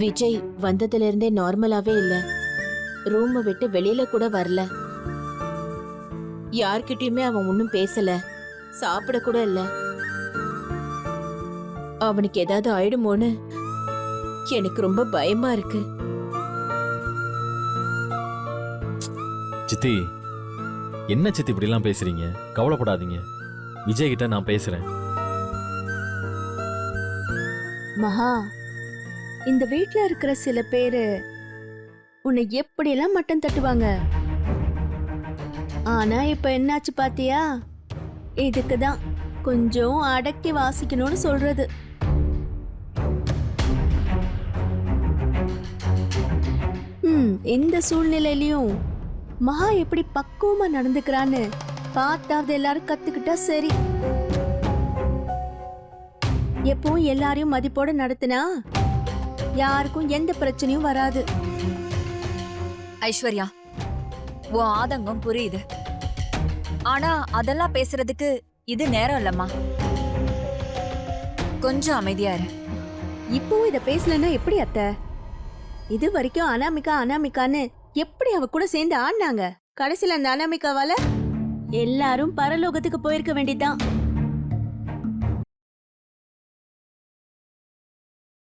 விஜய் வந்ததுல இருந்தே நார்மலாவே இல்ல. ரூமை விட்டு வெளியில கூட வரல. யார்கிட்டயுமே அவன் ஒன்னும் பேசல, சாப்பிட கூட இல்ல. அவனுக்கு ஏதாவது ஆயிடுமோன்னு எனக்கு ரொம்ப பயமா இருக்கு. சித்தி, என்ன சித்தி இப்படிலாம் பேசுறீங்க? கவலைப்படாதீங்க, விஜய் கிட்ட நான் பேசுறேன். மகா, இந்த வீட்ல இருக்கிற சில பேரு உன்னை எப்படியெல்லாம் மட்டம் தட்டுவாங்க. ஆனா இப்ப என்னாச்சு பாத்தியா? இதுக்குதான் கொஞ்சம் அடக்கி வாசிக்கணும்னு சொல்றது. இந்த சூழ்நிலையிலயும் மகா எப்படி பக்குவமா நடந்துக்கிறான்னு பார்த்தாவது எல்லாரும் கத்துக்கிட்டா சரி. எப்பவும் எல்லாரையும் மதிப்போட நடத்தினா யாருக்கும் எந்த பிரச்சனையும் வராது. ஐஸ்வர்யா, உன் ஆதங்கம் புரியுது. ஆனா அதெல்லாம் பேசுறதுக்கு இது நேரம் இல்லம்மா. கொஞ்சம் அமைதியா இரு. இப்பவும் இத பேசலன்னா எப்படி அத்தை? இது வரைக்கும் அனாமிகா அனாமிகான்னு எப்படி அவ கூட சேர்ந்து ஆடினாங்க. கடைசியில அந்த அனாமிகாவால எல்லாரும் பரலோகத்துக்கு போயிருக்க வேண்டியதுதான்.